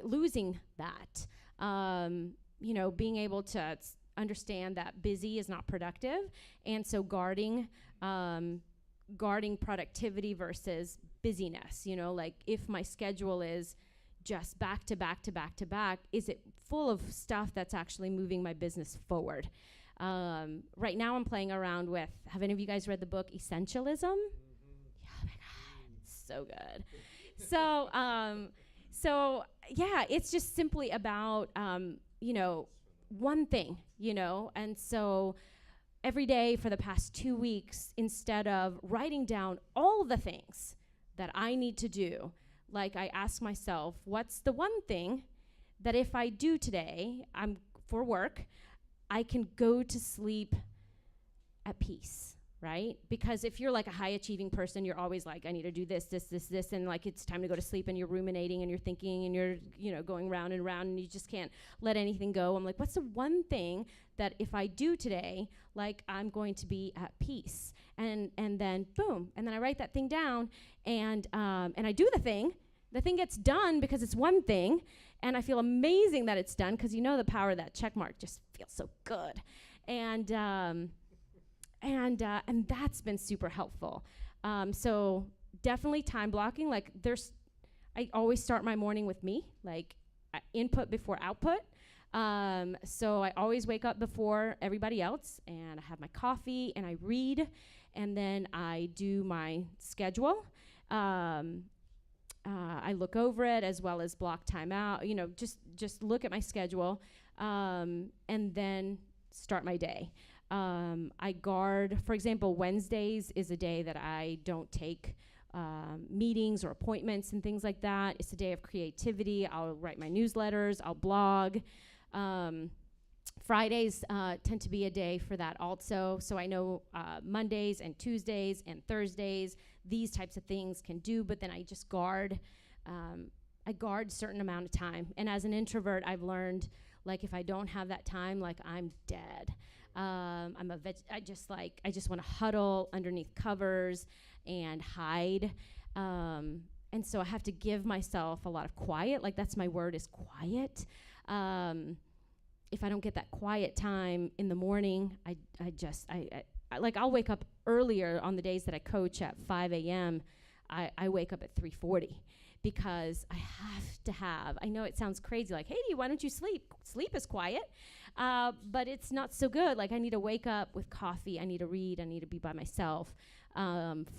losing that, being able to understand that busy is not productive, and so guarding productivity versus busyness. Like, if my schedule is just back to back to back to back, is it full of stuff that's actually moving my business forward? Right now I'm playing around with, have any of you guys read the book Essentialism? Mm-hmm. Oh my God, it's so good. So yeah, it's just simply about, one thing, and so every day for the past 2 weeks, instead of writing down all the things that I need to do, like, I ask myself, what's the one thing that if I do today, for work, I can go to sleep at peace, right? Because if you're like a high achieving person, you're always like, I need to do this, and like, it's time to go to sleep, and you're ruminating and you're thinking and you're, going round and round, and you just can't let anything go. I'm like, what's the one thing that if I do today, like, I'm going to be at peace? And then boom, and then I write that thing down, and I do the thing gets done because it's one thing, and I feel amazing that it's done, because the power of that check mark just feels so good. And that's been super helpful. So definitely time blocking. Like, I always start my morning with me, like input before output. So I always wake up before everybody else, and I have my coffee, and I read, and then I do my schedule. I look over it, as well as block time out, just look at my schedule, and then start my day. I guard, for example, Wednesdays is a day that I don't take meetings or appointments and things like that. It's a day of creativity. I'll write my newsletters. I'll blog. Fridays tend to be a day for that also. So I know Mondays and Tuesdays and Thursdays, these types of things can do, but then I just guard. I guard certain amount of time. And as an introvert, I've learned, like, if I don't have that time, like, I'm dead. I just want to huddle underneath covers and hide. And so I have to give myself a lot of quiet. Like, that's my word, is quiet. If I don't get that quiet time in the morning, I'll wake up earlier on the days that I coach at 5 a.m. I wake up at 3:40 because I have to have, I know it sounds crazy, like, Heidi, why don't you sleep? Sleep is quiet, but it's not so good. Like, I need to wake up with coffee. I need to read. I need to be by myself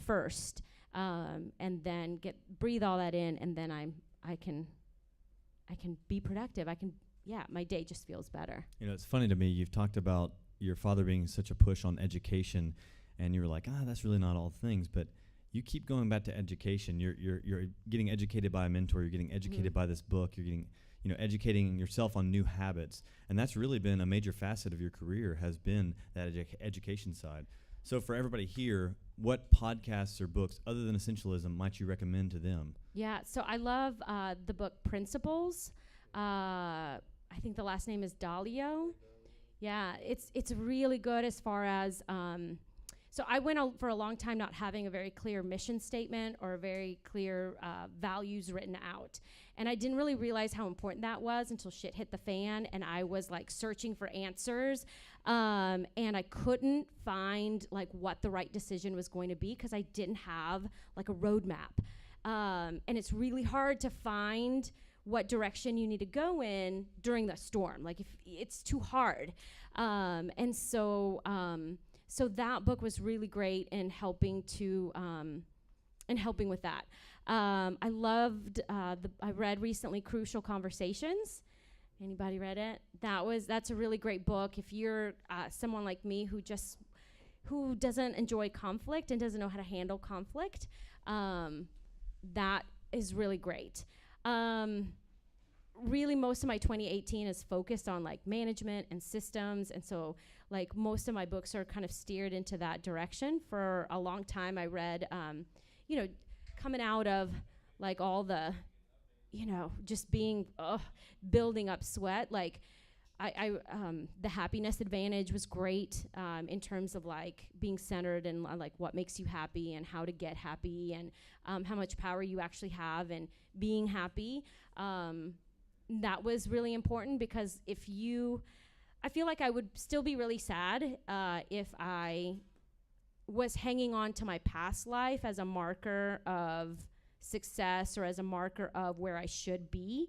first, and then breathe all that in, and then I can be productive. My day just feels better. You know, it's funny to me, you've talked about your father being such a push on education, and you were like, that's really not all things, but you keep going back to education. You're getting educated by a mentor, you're getting educated by this book, you're getting, educating yourself on new habits, and that's really been a major facet of your career, has been that education side. So for everybody here, what podcasts or books other than Essentialism might you recommend to them? Yeah, so I love the book Principles. I think the last name is Dalio. Yeah, it's really good as far as, so I went for a long time not having a very clear mission statement or a very clear values written out. And I didn't really realize how important that was until shit hit the fan and I was like searching for answers. And I couldn't find like what the right decision was going to be because I didn't have like a roadmap. And it's really hard to find what direction you need to go in during the storm. Like, if it's too hard. And so that book was really great in helping with that. I loved, I read recently Crucial Conversations. Anybody read it? That's a really great book. If you're someone like me who doesn't enjoy conflict and doesn't know how to handle conflict, that is really great. Really, most of my 2018 is focused on like management and systems, and so like most of my books are kind of steered into that direction. For a long time, I read, coming out of like all the, just being building up sweat. Like, the Happiness Advantage was great in terms of like being centered and like what makes you happy and how to get happy and how much power you actually have and being happy. That was really important because I feel like I would still be really sad if I was hanging on to my past life as a marker of success or as a marker of where I should be.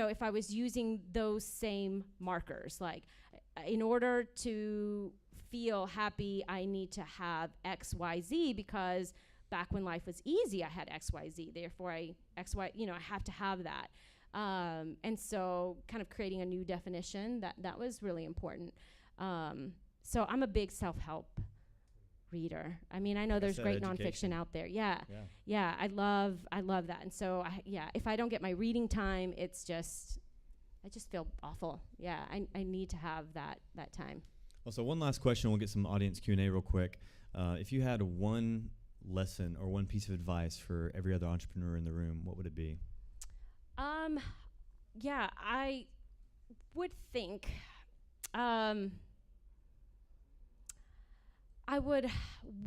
If I was using those same markers, like in order to feel happy, I need to have X, Y, Z because back when life was easy, I had X, Y, Z. Therefore, I have to have that. And so kind of creating a new definition, that was really important. So I'm a big self-help reader. I mean, I know there's great nonfiction out there. Yeah, I love that. And so, if I don't get my reading time, I just feel awful. Yeah, I need to have that time. Well, so one last question. We'll get some audience Q&A real quick. If you had one lesson or one piece of advice for every other entrepreneur in the room, what would it be? I would think I would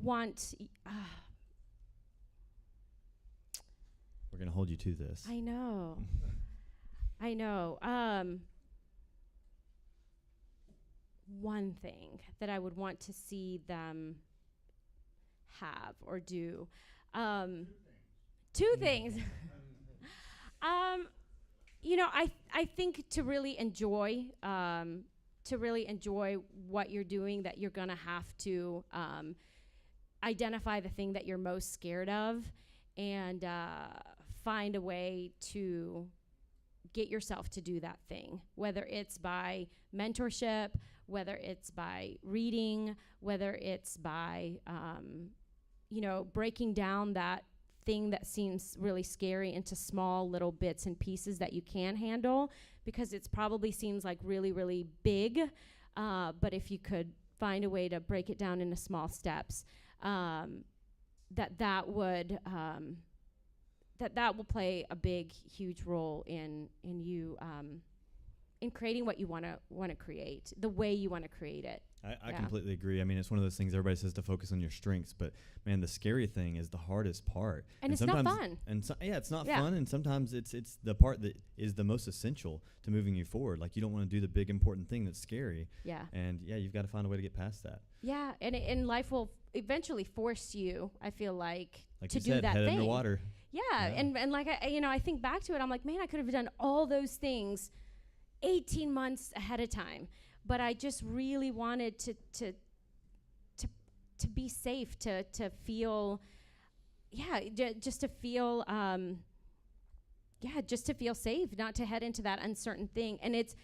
want we're going to hold you to this. I know. One thing that I would want to see them have or do. Two things. I think to really enjoy what you're doing, that you're gonna have to identify the thing that you're most scared of and find a way to get yourself to do that thing, whether it's by mentorship, whether it's by reading, whether it's by, breaking down that thing that seems really scary into small little bits and pieces that you can handle, because it probably seems like really, really big. But if you could find a way to break it down into small steps, that will play a big, huge role in you in creating what you want to create, the way you want to create it. I completely agree. I mean, it's one of those things everybody says to focus on your strengths, but man, the scary thing is the hardest part. And it's not fun. And it's not fun, and sometimes it's the part that is the most essential to moving you forward. Like, you don't want to do the big important thing that's scary. Yeah. And you've got to find a way to get past that. Yeah, and life will eventually force you, I feel like to you do said, that head thing. underwater. Yeah, and like I think back to it, I'm like, man, I could have done all those things 18 months ahead of time, but I just really wanted to be safe, to feel, just to feel, just to feel safe, not to head into that uncertain thing. And it's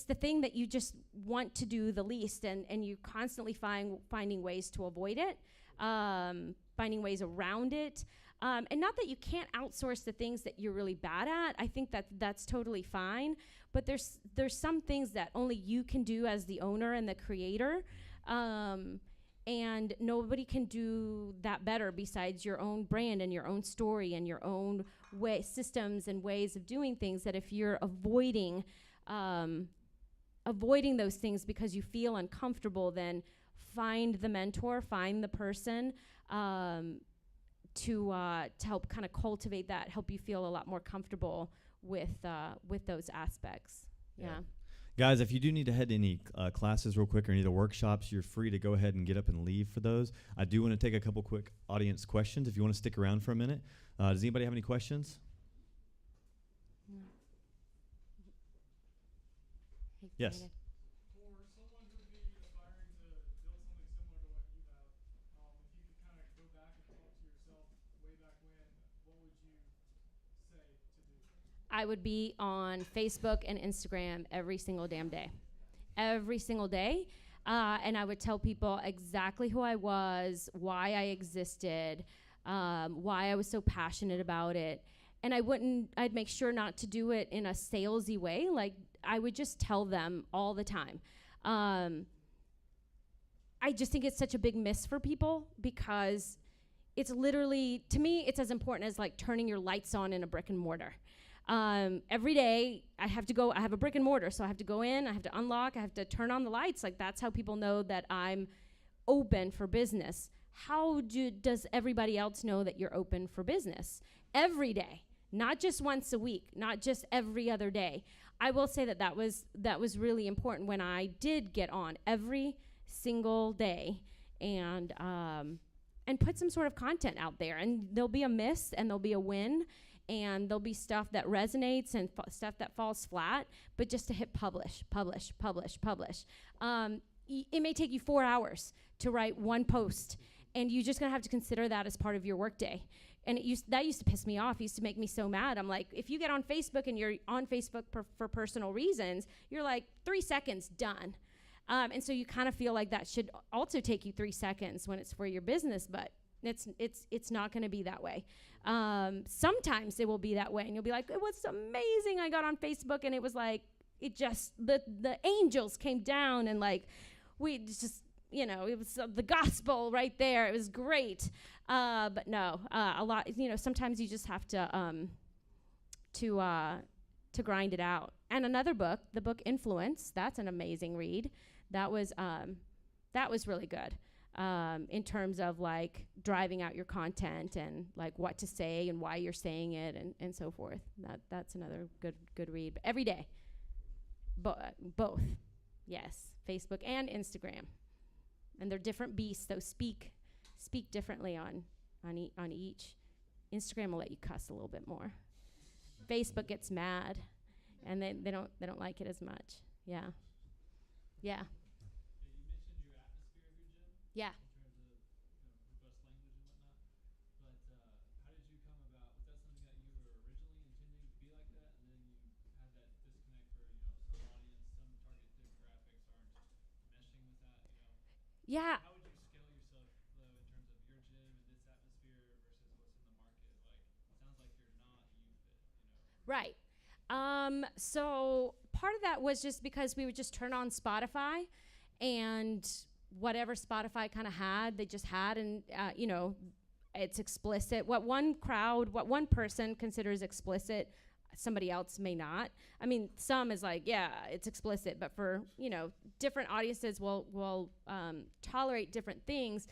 the thing that you just want to do the least, and you constantly finding ways to avoid it, finding ways around it. And not that you can't outsource the things that you're really bad at. I think that's totally fine. But there's some things that only you can do as the owner and the creator. And nobody can do that better besides your own brand and your own story and your own systems and ways of doing things. That if you're avoiding those things because you feel uncomfortable, then find the mentor, find the person to help kind of cultivate that, help you feel a lot more comfortable with those aspects. Yeah. Guys, if you do need to head to any classes real quick or any of the workshops, you're free to go ahead and get up and leave for those. I do want to take a couple quick audience questions if you want to stick around for a minute. Does anybody have any questions? No. Yes. I would be on Facebook and Instagram every single damn day. Every single day. And I would tell people exactly who I was, why I existed, why I was so passionate about it. And I'd make sure not to do it in a salesy way. Like, I would just tell them all the time. I just think it's such a big miss for people, because it's literally, to me, it's as important as like turning your lights on in a brick and mortar. Every day I have a brick and mortar, so I have to go in, I have to unlock, I have to turn on the lights. Like, that's how people know that I'm open for business. How does everybody else know that you're open for business? Every day, not just once a week, not just every other day. I will say that was really important when I did get on every single day and put some sort of content out there. And there'll be a miss and there'll be a win. And there'll be stuff that resonates and stuff that falls flat, but just to hit publish. It may take you 4 hours to write one post, and you're just gonna have to consider that as part of your workday. And that used to piss me off. It used to make me so mad. I'm like, if you get on Facebook and you're on Facebook for personal reasons, you're like 3 seconds done. And so you kind of feel like that should also take you 3 seconds when it's for your business, but it's not going to be that way. Sometimes it will be that way, and you'll be like, it was amazing. I got on Facebook, and it was like, the angels came down, and like, we just, it was the gospel right there. It was great. But no, a lot, sometimes you just have to grind it out. And another book, the book Influence, that's an amazing read. That was really good. In terms of like driving out your content and like what to say and why you're saying it and so forth. That's another good read. But every day, both, yes, Facebook and Instagram, and they're different beasts. So speak differently on each. Instagram will let you cuss a little bit more. Facebook gets mad, and they don't like it as much. Yeah. Yeah. In terms of, robust language and whatnot. But how did you come about? Was that something that you were originally intending to be like that, and then you had Yeah. How would you scale yourself though in terms of your gym and its atmosphere versus what's in the market? Like, sounds like you're not YouFit. Right. So part of that was just because we would just turn on Spotify, and whatever Spotify kind of had, they just had, and it's explicit. What one person considers explicit, somebody else may not. I mean, some is like, yeah, it's explicit, but for different audiences will tolerate different things.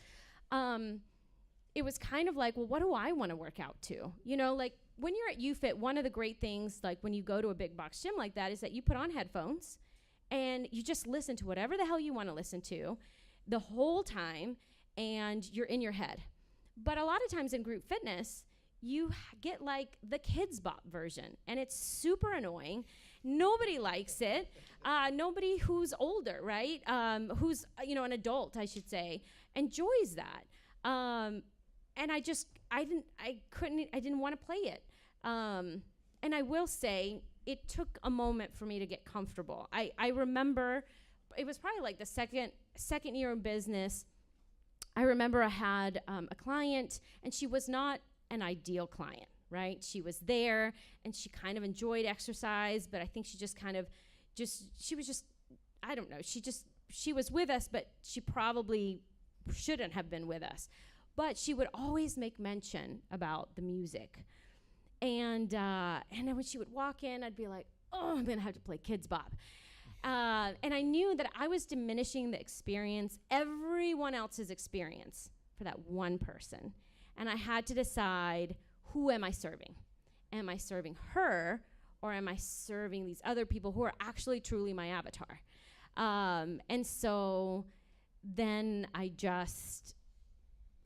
It was kind of like, well, what do I want to work out to? Like when you're at UFit, one of the great things, like when you go to a big box gym like that, is that you put on headphones and you just listen to whatever the hell you want to listen to the whole time, and you're in your head. But a lot of times in group fitness, you get like the kids bop version, and it's super annoying. Nobody likes it. Nobody who's older, right? Who's an adult, I should say, enjoys that. And I didn't want to play it. And I will say, it took a moment for me to get comfortable. I remember it was probably like the second year in business. I remember I had a client, and she was not an ideal client, right? She was there, and she kind of enjoyed exercise, but I think she just kind of she was just, I don't know, she was with us, but she probably shouldn't have been with us. But she would always make mention about the music. And then when she would walk in, I'd be like, oh, I'm going to have to play Kids Bop. And I knew that I was diminishing the experience, everyone else's experience, for that one person. And I had to decide, who am I serving? Am I serving her, or am I serving these other people who are actually truly my avatar? And so then I just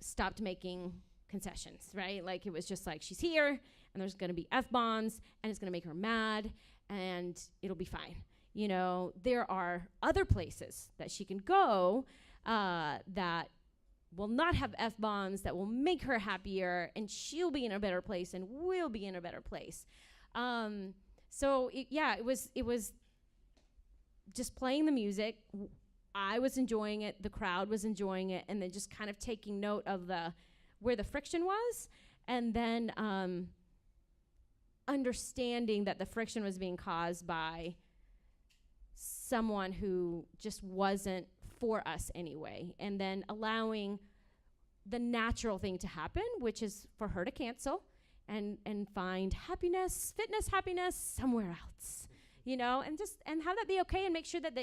stopped making concessions, right? Like, it was just like, she's here, and there's going to be F-bombs, and it's going to make her mad, and it'll be fine. There are other places that she can go that will not have F-bombs, that will make her happier, and she'll be in a better place, and we'll be in a better place. So it was just playing the music. I was enjoying it, the crowd was enjoying it, and then just kind of taking note of where the friction was, and then understanding that the friction was being caused by someone who just wasn't for us anyway, and then allowing the natural thing to happen, which is for her to cancel and find fitness happiness somewhere else, and have that be okay, and make sure that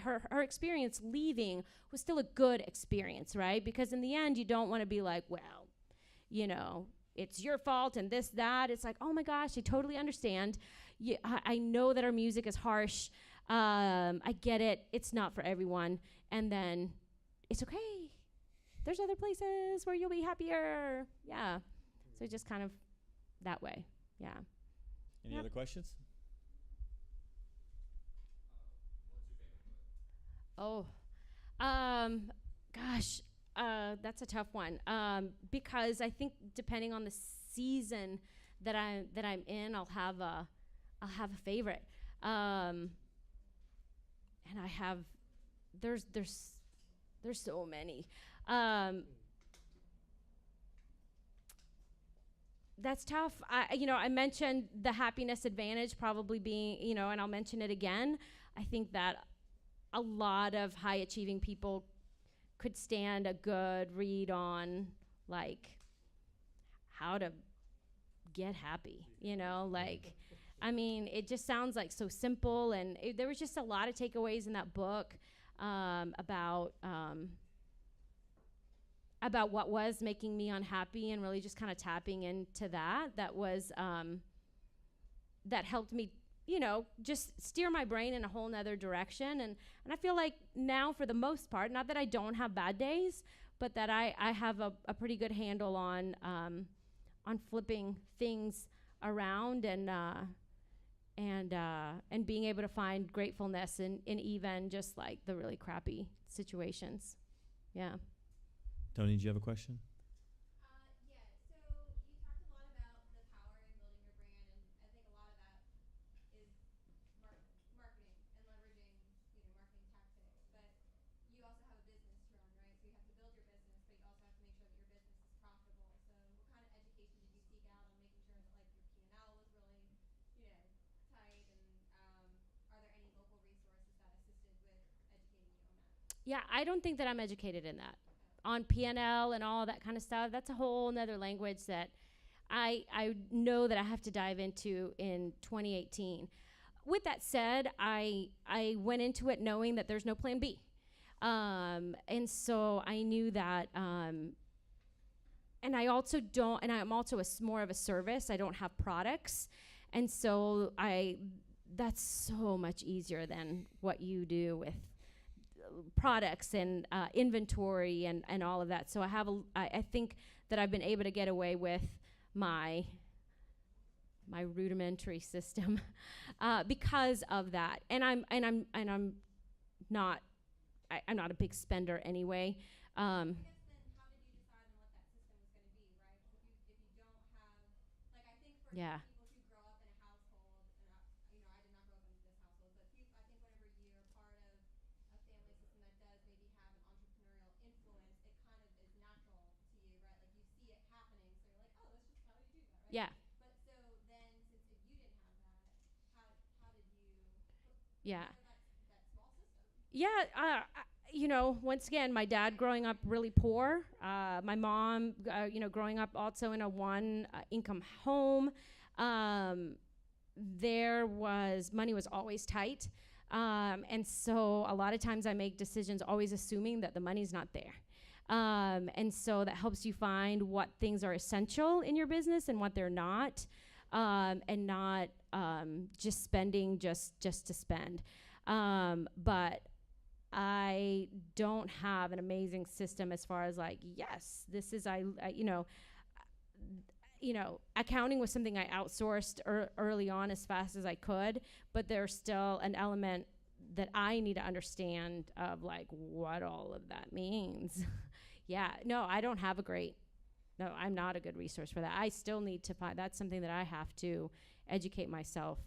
her experience leaving was still a good experience, right? Because in the end, you don't want to be like, well, it's your fault and this, that. It's like, oh my gosh, I totally understand. I know that our music is harsh. I get it. It's not for everyone. And then it's okay. There's other places where you'll be happier. Yeah. So just kind of that way. Yeah. Any other questions? Oh, gosh, that's a tough one. Because I think depending on the season that I'm in, I'll have a favorite. And I have, there's so many. That's tough. I mentioned the happiness advantage probably being, and I'll mention it again. I think that a lot of high achieving people could stand a good read on, like, how to get happy, it just sounds like so simple, and there was just a lot of takeaways in that book about what was making me unhappy, and really just kind of tapping into that was that helped me, just steer my brain in a whole nother direction. And I feel like now, for the most part, not that I don't have bad days, but that I have a pretty good handle on flipping things around, and being able to find gratefulness in even just like the really crappy situations. Yeah. Tony, did you have a question? Yeah, so you talked a lot about the power in building your brand, and I think a lot of that is marketing and leveraging, marketing tactics. But you also have a business to run, right? So Yeah, I don't think that I'm educated in that. On P&L and all that kind of stuff, that's a whole nother language that I know that I have to dive into in 2018. With that said, I went into it knowing that there's no plan B. And so I knew that, and I also don't, and I'm also more of a service. I don't have products. And so that's so much easier than what you do with products and inventory and all of that. So I think that I've been able to get away with my rudimentary system because of that. And I'm not a big spender anyway. I guess then how did you decide on what that system was going to be, right? If you don't have, like, I think for Yeah. people who grow up in a household, and I did not grow up in this household, but I think whenever you're part of a family system that does maybe have an entrepreneurial influence, it kind of is natural to you, right? Like you see it happening, so you're like, oh, that's just how you do that, right? Yeah. But so then, since if you didn't have that, how did you put Yeah. together that small system? Yeah, once again, my dad growing up really poor, my mom, growing up also in a one income home. Money was always tight. And so a lot of times I make decisions always assuming that the money's not there. And so that helps you find what things are essential in your business and what they're not, and not just spending just to spend. But I don't have an amazing system as far as like, yes, this is, accounting was something I outsourced early on as fast as I could, but there's still an element that I need to understand of like what all of that means. Yeah, no, I'm not a good resource for that. I still need to find, that's something that I have to educate myself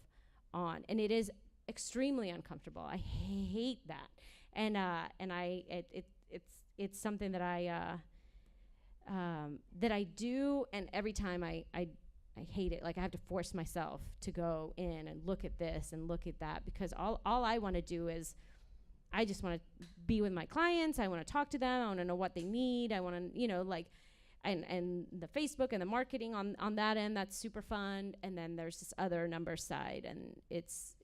on. And it is extremely uncomfortable. I hate that. And it's something that I do, and every time I hate it. Like I have to force myself to go in and look at this and look at that, because all I want to do is I just want to be with my clients. I want to talk to them. I want to know what they need. I want to, and the Facebook and the marketing on that end, that's super fun. And then there's this other number side, and it's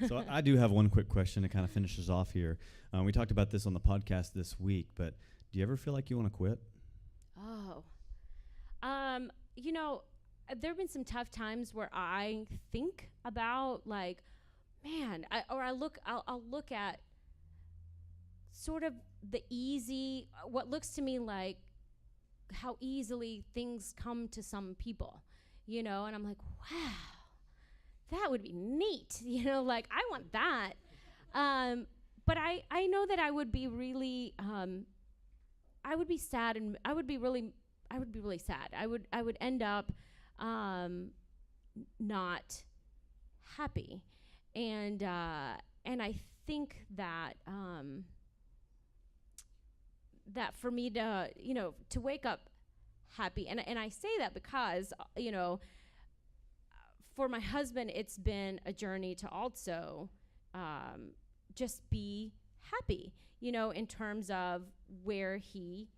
So I do have one quick question that kind of finishes off here. We talked about this on the podcast this week, but do you ever feel like you want to quit? Oh, there have been some tough times where I think about like, man, I'll look at sort of the easy, what looks to me like how easily things come to some people, and I'm like, wow, that would be neat, like I want that. But I know that I would be really, I would be sad, and I would be really sad. I would end up not happy, and I think that that for me to to wake up happy, and I say that because for my husband it's been a journey to also just be happy, in terms of where he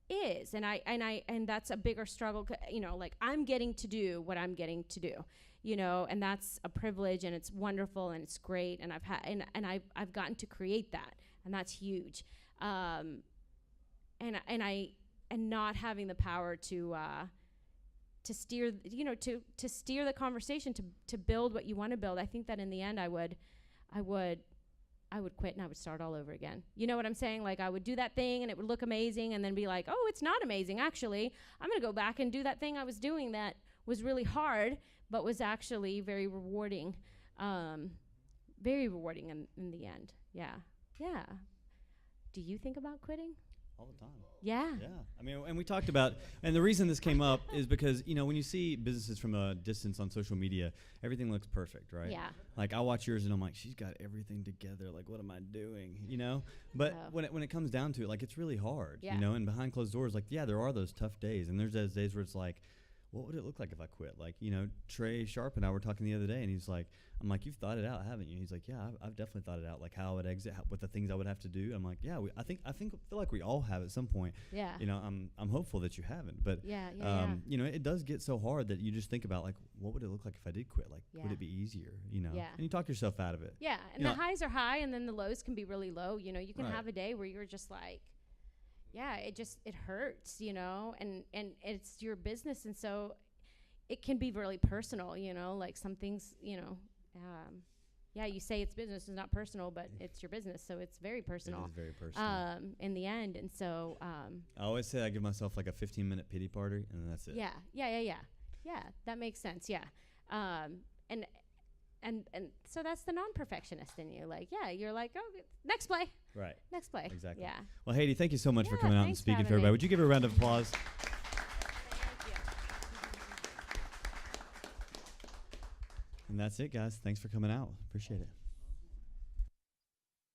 is, and that's a bigger struggle, like I'm getting to do what I'm getting to do, and that's a privilege, and it's wonderful, and it's great, and I've gotten to create that, and that's huge, and not having the power to steer, to steer the conversation, to build what you want to build. I think that in the end I would quit, and I would start all over again. You know what I'm saying? Like I would do that thing and it would look amazing, and then be like, oh, it's not amazing. Actually, I'm going to go back and do that thing I was doing that was really hard, but was actually very rewarding. Very rewarding in the end. Yeah. Yeah. Do you think about quitting? All the time. Yeah. Yeah. I mean, and we talked about, and the reason this came up is because, when you see businesses from a distance on social media, everything looks perfect, right? Yeah. Like I watch yours and I'm like, she's got everything together. Like, what am I doing? But when it comes down to it, like, it's really hard, Yeah. and behind closed doors, like, yeah, there are those tough days, and there's those days where it's like, what would it look like if I quit? Like, you know, Trey Sharp and I were talking the other day, and he's like, I'm like, you've thought it out, haven't you? He's like, yeah, I've definitely thought it out, like how I would exit, what the things I would have to do. I'm like, yeah, I feel like we all have at some point. Yeah. You know, I'm hopeful that you haven't, but Yeah. you know, it does get so hard that you just think about, like, what would it look like if I did quit? Like, would Yeah. it be easier? You know, Yeah. and you talk yourself out of it. Yeah, and You the know, highs are high, and then the lows can be really low. You know, you can Right. have a day where you're just like, yeah, it hurts, you know, and it's your business, and so it can be really personal, you know, like some things, you know, yeah, you say it's business, it's not personal, but it's your business, so it's very personal. It is very personal. In the end, and so I always say I give myself like a 15-minute pity party, and then that's it. yeah, that makes sense. Yeah, and so that's the non-perfectionist in you. Like, yeah, you're like, oh, next play, Right. next play. Exactly. Yeah. Well, Jeidi, thank you so much for Yeah, coming out and thanks for speaking having for everybody. me. Would you give her a round of applause? Thank you. And that's it, guys. Thanks for coming out. Appreciate it.